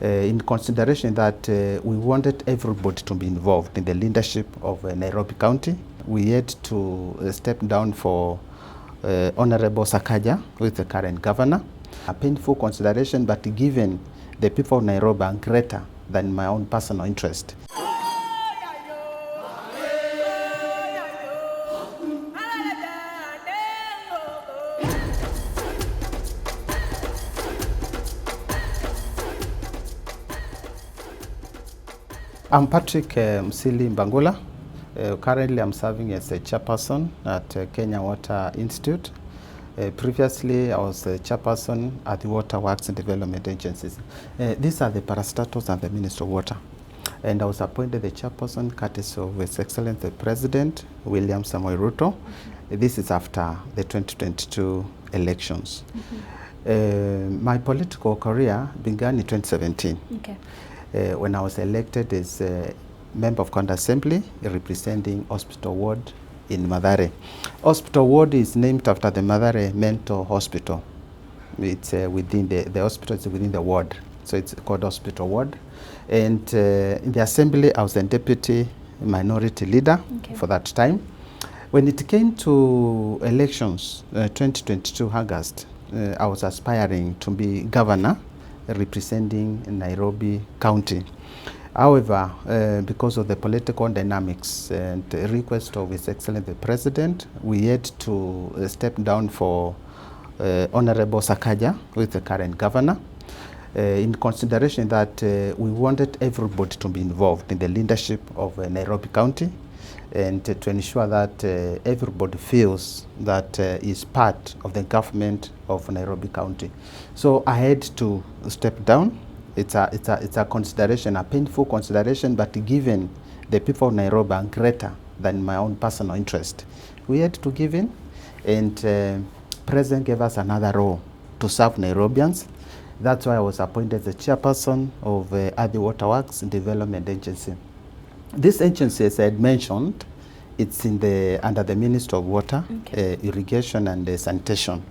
in consideration that we wanted everybody to be involved in the leadership of Nairobi County. We had to step down for Honorable Sakaja, who is the current governor. A painful consideration, but given the people of Nairobi are greater than my own personal interest. I'm Patrick Musili Mbangula. Currently, I'm serving as a chairperson at Kenya Water Institute. Previously, I was a chairperson at the Water Works and Development Agencies. These are the parastatals and the Minister of Water. And I was appointed the chairperson courtesy of His Excellency the President, William Samoei Ruto. This is after the 2022 elections. My political career began in 2017. Okay. When I was elected as a member of County Assembly representing Hospital Ward in Mathare. Hospital Ward is named after the Mathare Mental Hospital. It's within the hospital is within the ward, so it's called Hospital Ward. And in the Assembly, I was the Deputy Minority Leader for that time. When it came to elections, 2022 August, I was aspiring to be governor representing Nairobi County. However, because of the political dynamics and the request of His Excellency the President, we had to step down for Honorable Sakaja, who is the current governor, in consideration that we wanted everybody to be involved in the leadership of Nairobi County, and to ensure that everybody feels that is part of the government of Nairobi County. So I had to step down. It's a consideration, a painful consideration, but given the people of Nairobi are greater than my own personal interest, we had to give in, and President gave us another role to serve Nairobians. That's why I was appointed the chairperson of the Water Works and Development Agency. This agency, as I had mentioned, it's under the Minister of Water, Irrigation and Sanitation,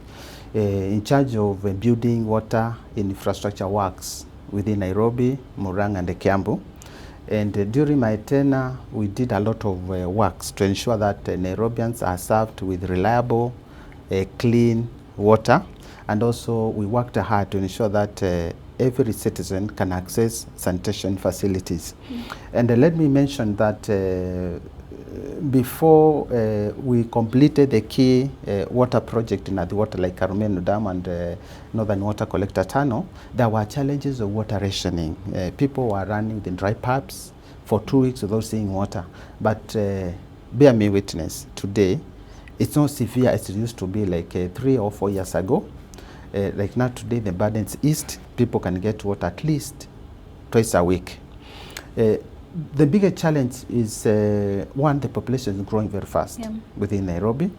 in charge of building water infrastructure works within Nairobi, Murang'a and Kiambu. And during my tenure, we did a lot of works to ensure that Nairobians are served with reliable, clean water. And also we worked hard to ensure that every citizen can access sanitation facilities. And let me mention that before we completed the key water project in the water like Karumenu Dam and Northern Water Collector Tunnel, there were challenges of water rationing. People were running the dry pipes for 2 weeks without seeing water. But bear me witness, today, it's not severe as it used to be like 3 or 4 years ago. Like now today, the burden's eased. People can get water at least twice a week. The bigger challenge is, one, the population is growing very fast within Nairobi.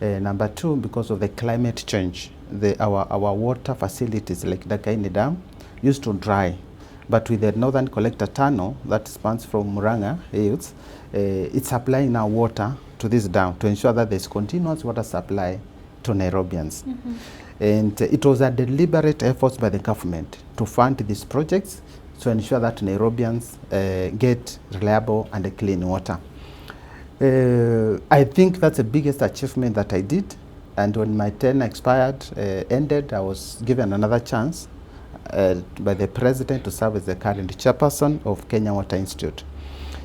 Number two, because of the climate change, our water facilities like Dakaini Dam used to dry. But with the Northern Collector Tunnel that spans from Murang'a Hills, it's supplying now water to this dam to ensure that there's continuous water supply to Nairobians. And it was a deliberate effort by the government to fund these projects to ensure that Nairobians get reliable and clean water. I think that's the biggest achievement that I did. And when my tenure ended, I was given another chance by the President to serve as the current chairperson of Kenya Water Institute.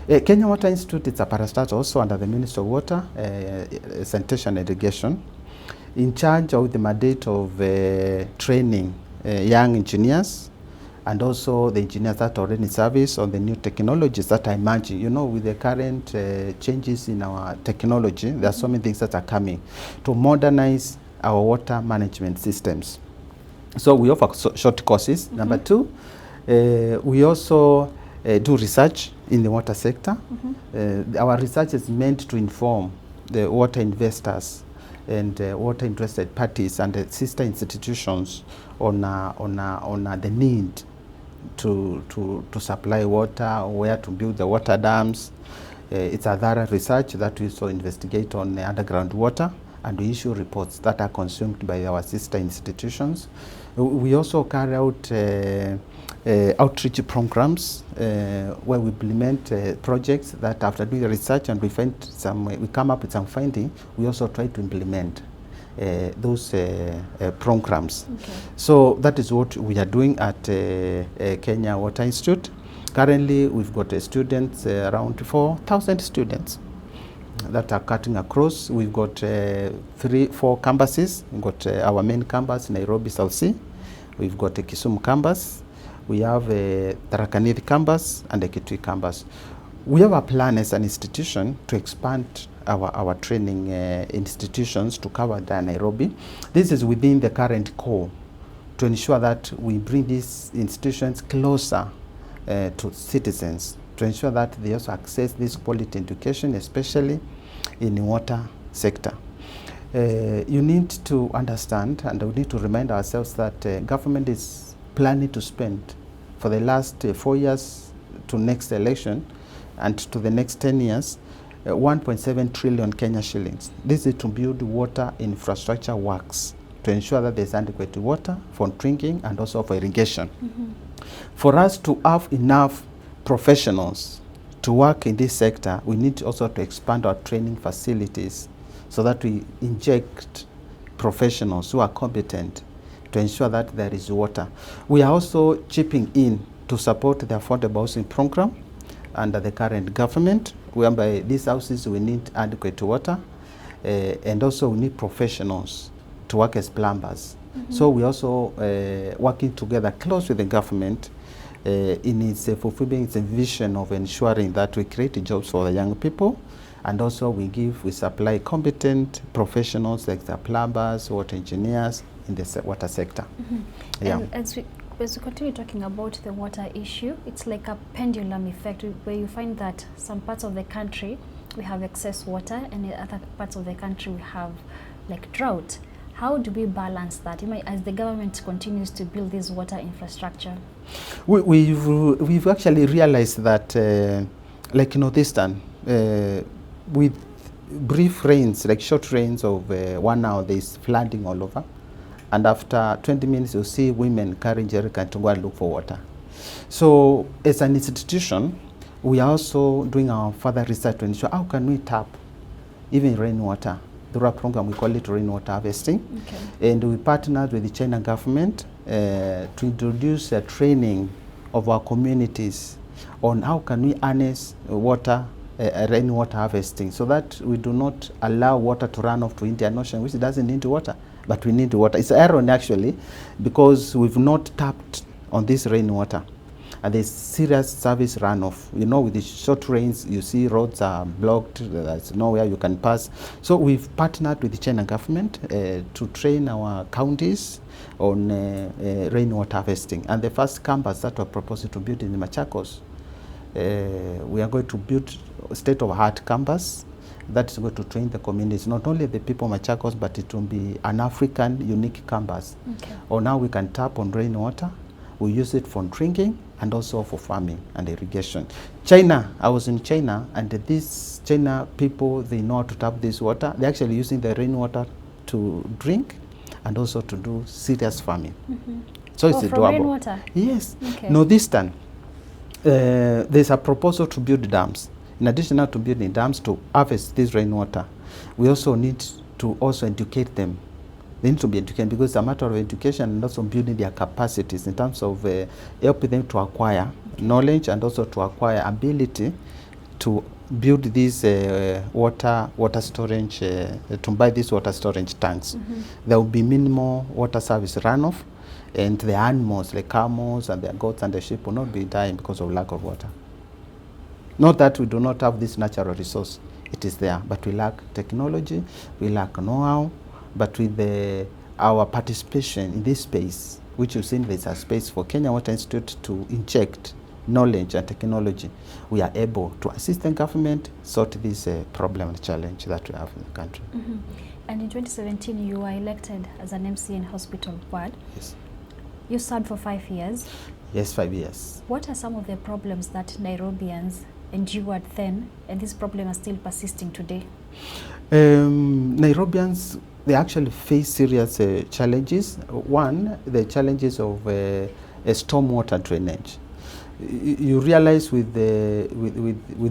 Kenya Water Institute is a parastatal also under the Minister of Water, Sanitation and Irrigation, in charge of the mandate of training young engineers and also the engineers that are already in service on the new technologies that are emerging. You know, with the current changes in our technology, there are so many things that are coming to modernize our water management systems. So we offer short courses. Number two, we also do research in the water sector. Our research is meant to inform the water investors and water interested parties and the sister institutions on the need to supply water, where to build the water dams. It's a thorough research that we also investigate on underground water, and we issue reports that are consumed by our sister institutions. We also carry out outreach programs where we implement projects that after doing research and we come up with some finding, we also try to implement those programs. Okay. So that is what we are doing at Kenya Water Institute. Currently, we've got students, around 4,000 students that are cutting across. We've got 4 campuses. We've got our main campus, Nairobi South Sea. We've got a Kisumu campus. We have a Tharaka Nithi campus and a Kitui campus. We have a plan as an institution to expand our training institutions to cover the Nairobi. This is within the current core to ensure that we bring these institutions closer to citizens, to ensure that they also access this quality education, especially in the water sector. You need to understand, and we need to remind ourselves that government is planning to spend for the last 4 years to next election and to the next 10 years, 1.7 trillion Kenya shillings. This is to build water infrastructure works to ensure that there's adequate water for drinking and also for irrigation. Mm-hmm. For us to have enough professionals to work in this sector, we need also to expand our training facilities so that we inject professionals who are competent to ensure that there is water. We are also chipping in to support the affordable housing program under the current government, whereby these houses we need adequate water, and also we need professionals to work as plumbers. Mm-hmm. So we also working together close with the government in its fulfilling its vision of ensuring that we create jobs for the young people, and also we supply competent professionals like the plumbers, water engineers in the water sector. Mm-hmm. Yeah. And as we continue talking about the water issue, it's like a pendulum effect where you find that some parts of the country we have excess water and in other parts of the country we have like drought. How do we balance that as the government continues to build this water infrastructure? We've actually realized that like northeastern, with brief rains, like short rains of 1 hour, there's flooding all over. And after 20 minutes, you'll see women carrying jerrycans to go and look for water. So as an institution, we are also doing our further research to ensure how can we tap even rainwater. Through a program, we call it rainwater harvesting. Okay. And we partnered with the China government to introduce a training of our communities on how can we harness water, rainwater harvesting, so that we do not allow water to run off to Indian Ocean, which doesn't need water. But we need water. It's iron actually, because we've not tapped on this rainwater. And there's serious service runoff. You know, with the short rains, you see roads are blocked, there's nowhere you can pass. So we've partnered with the China government to train our counties on rainwater harvesting. And the first campus that we're proposing to build in Machakos, we are going to build a state-of-the-art campus that is going to train the communities, not only the people of Machakos, but it will be an African unique campus. Okay. Or now we can tap on rainwater. We use it for drinking and also for farming and irrigation. China, I was in China, and these China people, they know how to tap this water. They're actually using the rainwater to drink and also to do serious farming. Mm-hmm. So it's doable. Rainwater? Yes. Okay. Northeastern, there's a proposal to build dams. In addition to building dams to harvest this rainwater, we also need to also educate them. They need to be educated because it's a matter of education and also building their capacities in terms of helping them to acquire knowledge and also to acquire ability to build these water storage, to buy these water storage tanks. Mm-hmm. There will be minimal water service runoff, and the animals like camels and the goats and the sheep will not be dying because of lack of water. Not that we do not have this natural resource, it is there, but we lack technology, we lack know-how. But with our participation in this space, which you see there's a space for Kenya Water Institute to inject knowledge and technology, we are able to assist the government sort this problem and challenge that we have in the country. Mm-hmm. And in 2017, you were elected as an MC in Hospital Ward. Yes. You served for 5 years. Yes, 5 years. What are some of the problems that Nairobians endured then, and this problem are still persisting today? Nairobians they actually face serious challenges. One, the challenges of a stormwater drainage. You realize with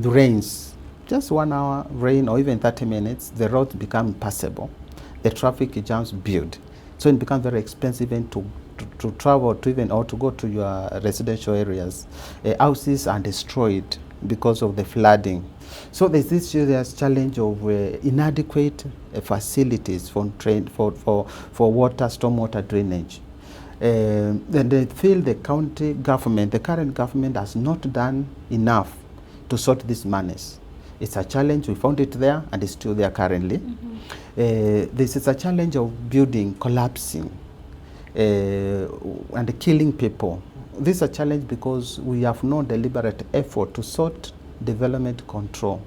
rains, just 1 hour rain or even 30 minutes, the roads become impassable. The traffic jams build. So it becomes very expensive even to travel to even or to go to your residential areas. Houses are destroyed because of the flooding. So there's this serious challenge of inadequate facilities for water, stormwater drainage. Then they feel the county government, the current government, has not done enough to sort this menace. It's a challenge. We found it there, and it's still there currently. This is a challenge of building collapsing and killing people. This is a challenge because we have no deliberate effort to sort development control.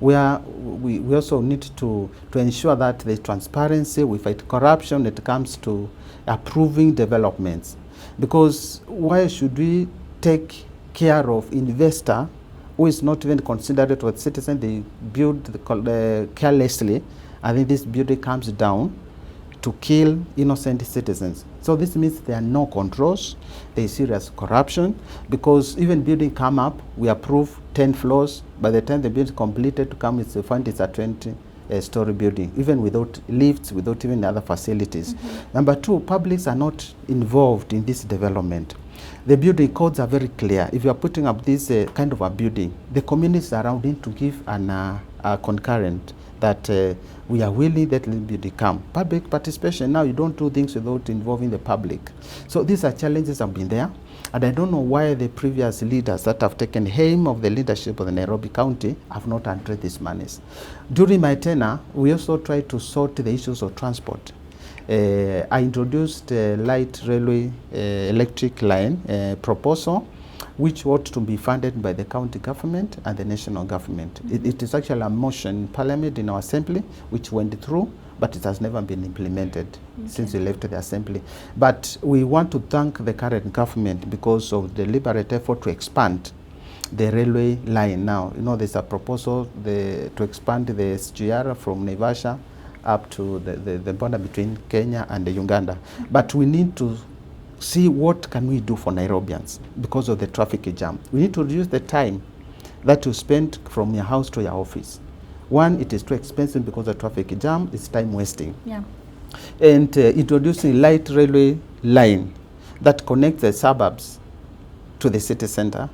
We also need to ensure that there's transparency, we fight corruption when it comes to approving developments. Because why should we take care of investor who is not even considerate with citizen? They build carelessly, and then this building comes down to kill innocent citizens. So this means there are no controls, there is serious corruption, because even building come up, we approve 10 floors. By the time the building is completed to come, it's find it's a 20-story building, even without lifts, without even other facilities. Number two, publics are not involved in this development. The building codes are very clear. If you are putting up this kind of a building, the communities around need to give a concurrent that we are willing that will become public participation. Now you don't do things without involving the public. So these are challenges that have been there, and I don't know why the previous leaders that have taken aim of the leadership of the Nairobi County have not addressed this menace. During my tenure, we also tried to sort the issues of transport. I introduced a light railway electric line proposal, which ought to be funded by the county government and the national government. It is actually a motion in Parliament, in our assembly, which went through, but it has never been implemented since we left the assembly. But we want to thank the current government because of the deliberate effort to expand the railway line now. You know, there's a proposal to expand the SGR from Naivasha up to the border between Kenya and Uganda. But we need to see what can we do for Nairobians because of the traffic jam. We need to reduce the time that you spend from your house to your office. One, it is too expensive because of traffic jam, it's time wasting. Yeah. And introducing light railway line that connects the suburbs to the city center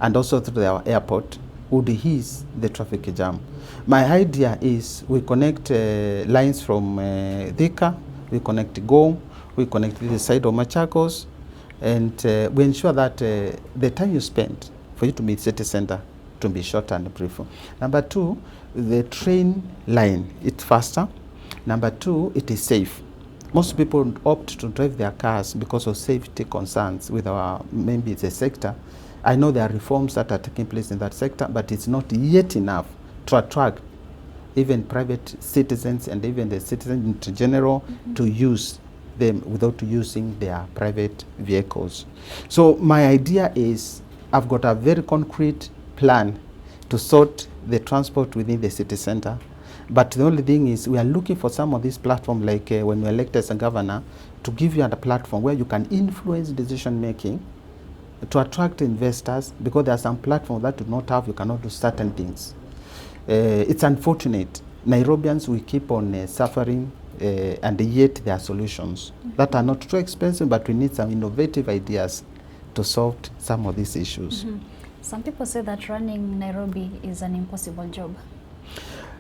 and also to the airport would ease the traffic jam. My idea is we connect lines from Thika, we connect Go, we connect to the side of Machakos, and we ensure that the time you spend for you to meet city center to be short and brief. Number two, the train line, it's faster. Number two, it is safe. Most people opt to drive their cars because of safety concerns with maybe it's a sector. I know there are reforms that are taking place in that sector, but it's not yet enough to attract even private citizens and even the citizens in general to use them without using their private vehicles. So my idea is I've got a very concrete plan to sort the transport within the city center. But the only thing is we are looking for some of these platforms, like when we elected as a governor, to give you a platform where you can influence decision making to attract investors, because there are some platforms that do not have, you cannot do certain things. It's unfortunate. Nairobians, we keep on suffering, and yet there are solutions that are not too expensive, but we need some innovative ideas to solve some of these issues. Some people say that running Nairobi is an impossible job.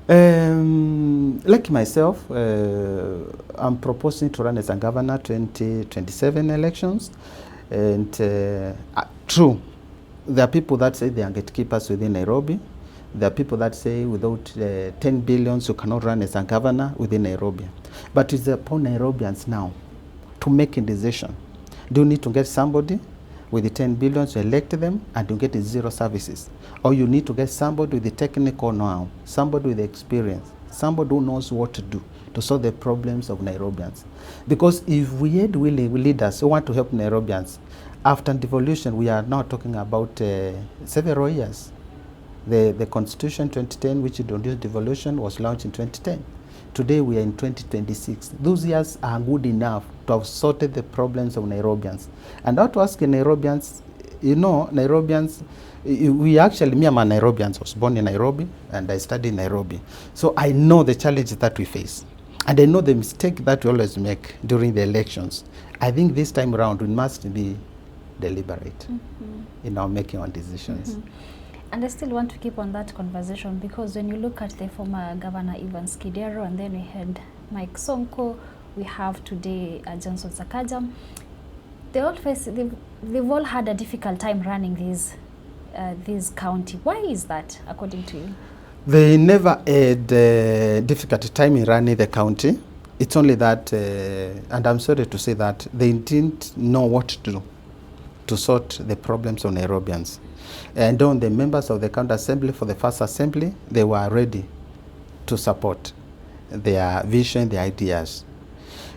Like myself, I'm proposing to run as a governor 2027 elections. And true, there are people that say they are gatekeepers within Nairobi. There are people that say without 10 billions you cannot run as a governor within Nairobi. But it's upon Nairobians now to make a decision. Do you need to get somebody with the 10 billion to elect them and you get zero services? Or you need to get somebody with the technical know-how, somebody with experience, somebody who knows what to do to solve the problems of Nairobians. Because if we had leaders who want to help Nairobians, after devolution, we are now talking about several years. The Constitution 2010, which introduced devolution, was launched in 2010. Today we are in 2026. Those years are good enough to have sorted the problems of Nairobians. And not to ask Nairobians, you know, Nairobians, we actually, me, I'm a Nairobian. I was born in Nairobi and I studied in Nairobi. So I know the challenges that we face. And I know the mistake that we always make during the elections. I think this time around we must be deliberate in our making our decisions. And I still want to keep on that conversation, because when you look at the former Governor Evans Kidero, and then we had Mike Sonko, we have today Johnson Sakaja, they all face, they've all had a difficult time running this county. Why is that, according to you? They never had a difficult time in running the county. It's only that, and I'm sorry to say that, they didn't know what to do to sort the problems of Nairobians. And on the members of the county assembly, for the first assembly, they were ready to support their vision, their ideas.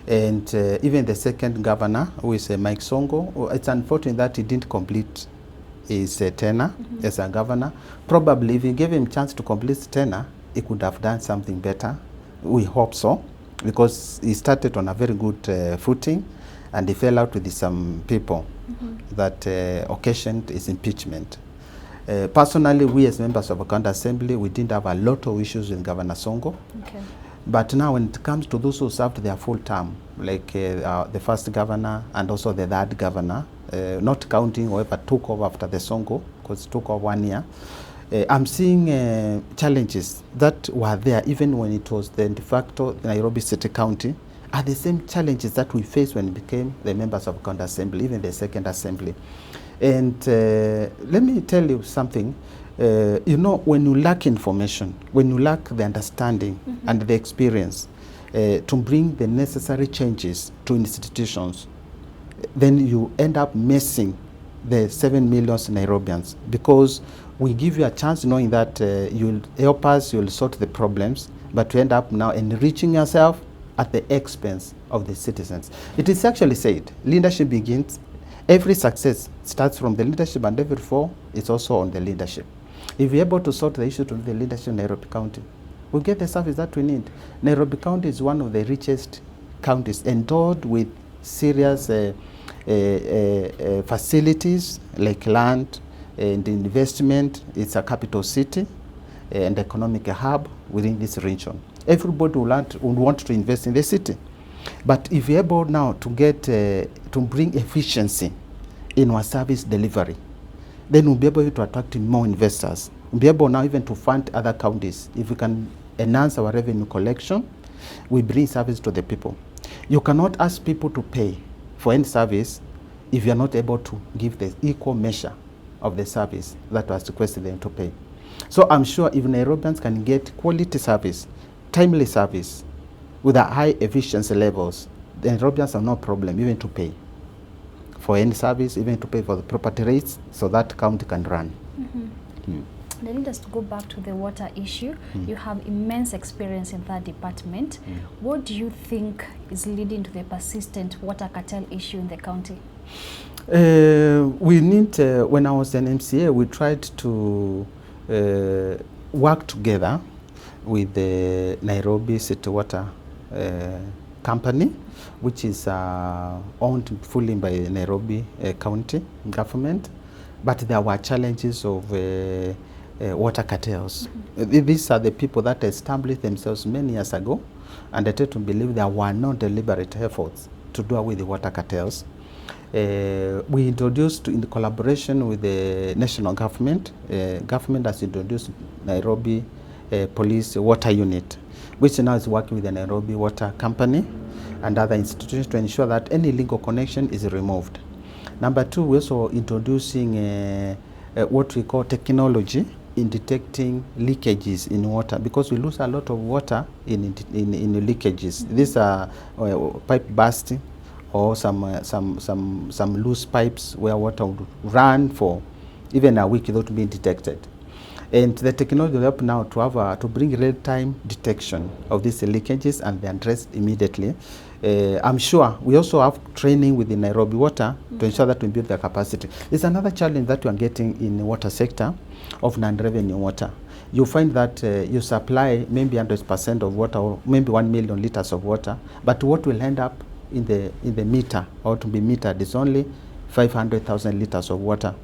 And even the second governor, who is Mike Sonko, it's unfortunate that he didn't complete his tenure as a governor. Probably if you gave him a chance to complete his tenure, he could have done something better. We hope so, because he started on a very good footing, and he fell out with some people that occasioned his impeachment. Personally, we as members of the county assembly, we didn't have a lot of issues with Governor Sonko. Okay. But now when it comes to those who served their full term, like the first governor and also the third governor, not counting whoever took over after the Sonko, because it took over 1 year, I'm seeing challenges that were there even when it was the de facto Nairobi City County, are the same challenges that we faced when we became the members of the county assembly, even the second assembly. And let me tell you something. You know, when you lack information, when you lack the understanding and the experience to bring the necessary changes to institutions, then you end up missing the 7 million Nairobians, because we give you a chance knowing that you'll help us, you'll sort the problems, but you end up now enriching yourself at the expense of the citizens. It is actually said, leadership begins. Every success starts from the leadership, and every fall is also on the leadership. If we're able to sort the issue to the leadership in Nairobi County, we'll get the service that we need. Nairobi County is one of the richest counties, endowed with serious facilities like land and investment. It's a capital city and economic hub within this region. Everybody would want to invest in the city. But if we're able now to get to bring efficiency in our service delivery, then we'll be able to attract more investors. We'll be able now even to fund other counties. If we can enhance our revenue collection, we bring service to the people. You cannot ask people to pay for any service if you're not able to give the equal measure of the service that was requested them to pay. So I'm sure if Nairobians can get quality service, timely service, with a high efficiency levels, the Nairobians have no problem even to pay for any service, even to pay for the property rates, so that county can run. I need us to go back to the water issue. You have immense experience in that department. What do you think is leading to the persistent water cartel issue in the county? We need, when I was an MCA, we tried to work together with the Nairobi City Water Company, which is owned fully by the Nairobi County government. But there were challenges of water cartels. These are the people that established themselves many years ago, and I tend to believe there were no deliberate efforts to do away with the water cartels. We introduced, in collaboration with the national government, government has introduced Nairobi Police Water Unit, which now is working with the Nairobi Water Company and other institutions to ensure that any legal connection is removed. Number two, we're also introducing what we call technology in detecting leakages in water, because we lose a lot of water in leakages. These are pipe bursting or some loose pipes where water would run for even a week without being detected. And the technology will help now to have to bring real-time detection of these leakages and they're addressed immediately. I'm sure we also have training with the Nairobi Water to ensure that we build their capacity. There's another challenge that we are getting in the water sector of non-revenue water. you find that you supply maybe 100% of water, or maybe 1 million liters of water, but what will end up in the meter, or to be metered, is only 500,000 liters of water.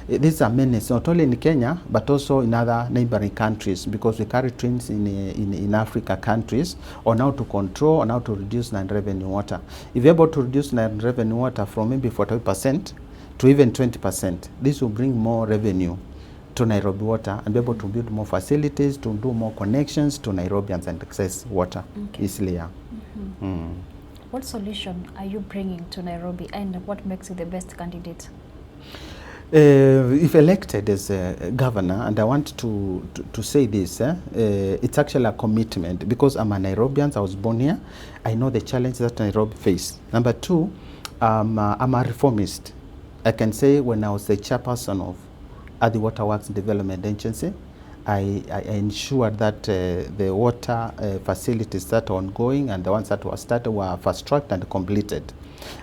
These are menace not only in Kenya but also in other neighboring countries, because we carry trends in Africa countries on how to control, on how to reduce non-revenue water. If you're able to reduce non-revenue water from maybe 40% to even 20%, this will bring more revenue to Nairobi Water and be able to build more facilities, to do more connections to Nairobians and access water easily. Yeah. What solution are you bringing to Nairobi, and what makes you the best candidate? If elected as a governor, and I want to say this, it's actually a commitment, because I'm a Nairobian, I was born here. I know the challenges that Nairobi face. Number two, I'm a reformist. I can say when I was the chairperson of the Waterworks Development Agency, I ensured that the water facilities that are ongoing and the ones that were started were fast-tracked and completed.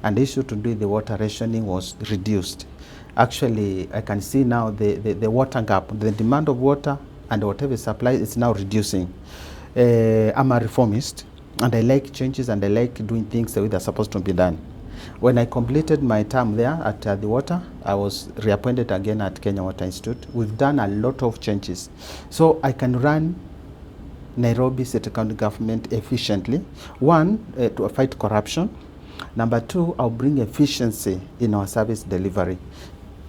And the issue to do with the water rationing was reduced. Actually, I can see now the water gap, the demand of water and whatever supply is now reducing. I'm a reformist, and I like changes, and I like doing things the way they're supposed to be done. When I completed my term there at the water, I was reappointed again at Kenya Water Institute. We've done a lot of changes. So I can run Nairobi City County government efficiently. One, to fight corruption. Number two, I'll bring efficiency in our service delivery.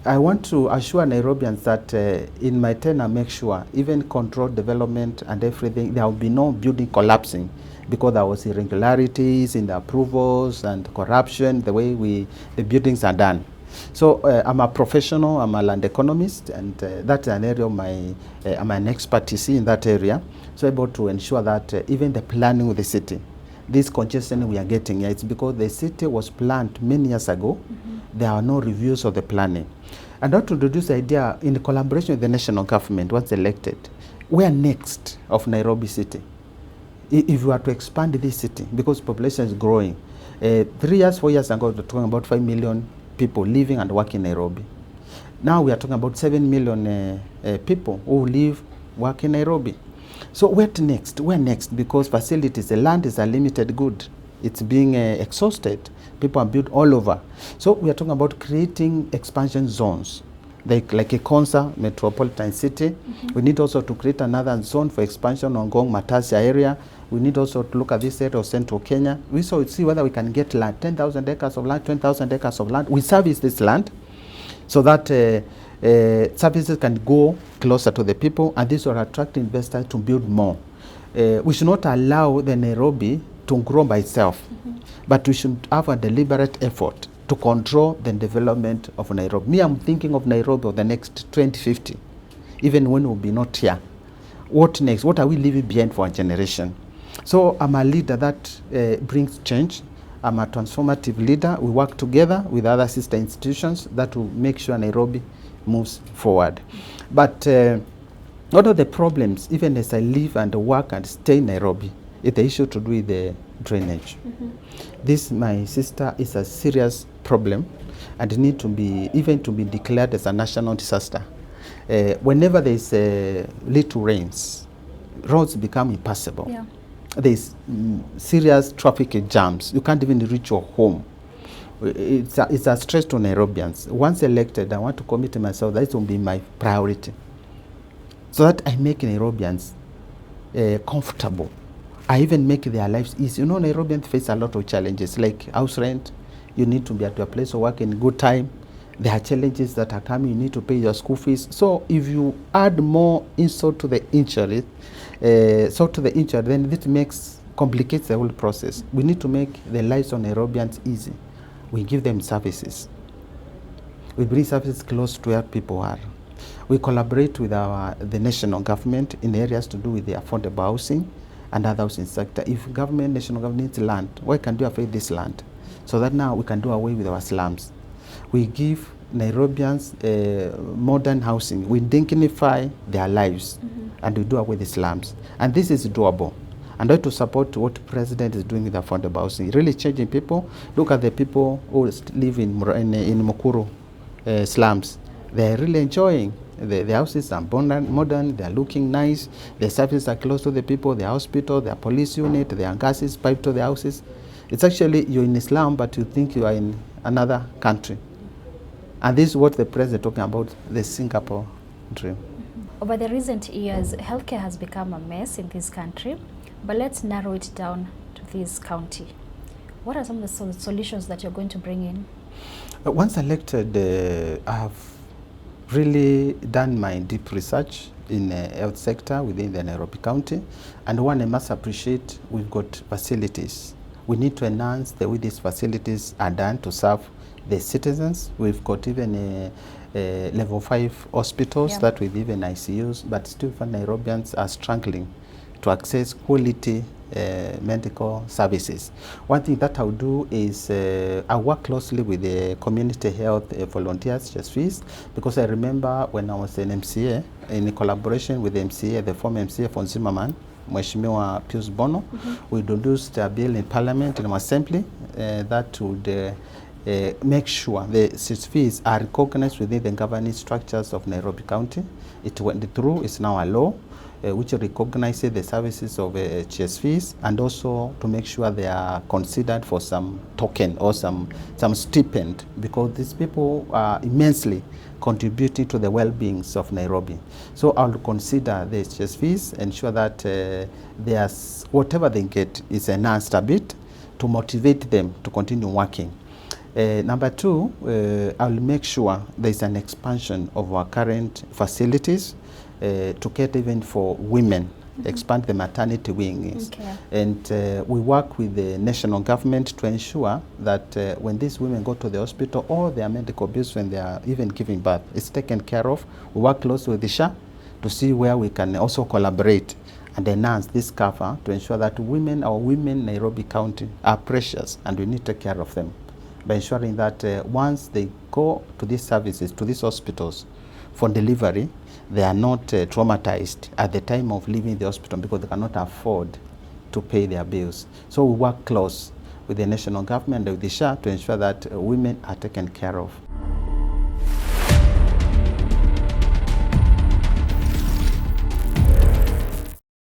I want to assure Nairobians that in my tenure, make sure even control development and everything, there will be no building collapsing, because there was irregularities in the approvals and corruption, the way the buildings are done. So I'm a professional, I'm a land economist, and that's an area of I'm an expertise in that area. So able to ensure that even the planning of the city, this congestion we are getting here, it's because the city was planned many years ago. There are no reviews of the planning. And how to introduce the idea in collaboration with the national government once elected, where next of Nairobi city? If we are to expand this city, because population is growing, 3 years, 4 years ago, we were talking about 5 million people living and working in Nairobi. Now we are talking about 7 million people who live, work in Nairobi. So what next? Where next? Because facilities, the land is a limited good. It's being exhausted. People are built all over. So we are talking about creating expansion zones, like a Konza metropolitan city. We need also to create another zone for expansion on Ngong Matasia area. We need also to look at this area of central Kenya. We also see whether we can get land, 10,000 acres of land, 20,000 acres of land. We service this land so that services can go closer to the people, and this will attract investors to build more. We should not allow the Nairobi to grow by itself, but we should have a deliberate effort to control the development of Nairobi. Me, I'm thinking of Nairobi of the next 2050, even when we'll be not here. What next? What are we leaving behind for our generation? So I'm a leader that brings change. I'm a transformative leader. We work together with other sister institutions that will make sure Nairobi moves forward. But one of the problems, even as I live and work and stay in Nairobi, is the issue to do with the drainage. This, my sister, is a serious problem and need to be declared as a national disaster. Whenever there is little rains, roads become impassable. Yeah. There's serious traffic jams. You can't even reach your home. It's a stress to Nairobians. Once elected, I want to commit myself that it will be my priority, so that I make Nairobians comfortable. I even make their lives easy. You know, Nairobians face a lot of challenges, like house rent. You need to be at your place of work in good time. There are challenges that are coming. You need to pay your school fees. So if you add more insult to the injury, then this complicates the whole process. We need to make the lives of Nairobians easy. We give them services. We bring services close to where people are. We collaborate with the national government in areas to do with the affordable housing and other housing sector. If national government needs land, why can't you afford this land? So that now we can do away with our slums. We give Nairobians modern housing. We dignify their lives, and we do away with the slums. And this is doable. And I to support what the president is doing with affordable housing, really changing people. Look at the people who live in Mukuru slums. They're really enjoying. The houses are modern, they are looking nice, the services are close to the people, the hospital, the police unit, there are gases piped to the houses. It's actually, you're in Islam, but you think you are in another country. And this is what the president is talking about, the Singapore dream. Over the recent years, healthcare has become a mess in this country, but let's narrow it down to this county. What are some of the solutions that you're going to bring in? Once elected, I have really done my deep research in the health sector within the Nairobi County, and one I must appreciate, we've got facilities. We need to enhance the way these facilities are done to serve the citizens. We've got even a level 5 hospitals that with even ICUs, but still for Nairobians are struggling to access quality medical services. One thing that I'll do is I work closely with the community health volunteers, CHSVs, because I remember when I was an MCA, in collaboration with the MCA, the former MCA von Zimmerman, Mheshimiwa Pius Bono, we introduced a bill in Parliament, in our assembly, that would make sure the CHSVs are recognized within the governing structures of Nairobi County. It went through, it's now a law, which recognizes the services of CHSVs, and also to make sure they are considered for some token or some stipend, because these people are immensely contributing to the well-beings of Nairobi. So I'll consider the CHSVs, ensure that whatever they get is enhanced a bit to motivate them to continue working. Number two, I'll make sure there's an expansion of our current facilities to cater even for women, expand the maternity wings. Okay. And we work with the national government to ensure that when these women go to the hospital, all their medical bills, when they are even giving birth, is taken care of. We work closely with the SHA to see where we can also collaborate and enhance this cover to ensure that our women in Nairobi County are precious, and we need to take care of them by ensuring that once they go to these services, to these hospitals for delivery, they are not traumatized at the time of leaving the hospital because they cannot afford to pay their bills. So we work close with the national government and with the SHA to ensure that women are taken care of.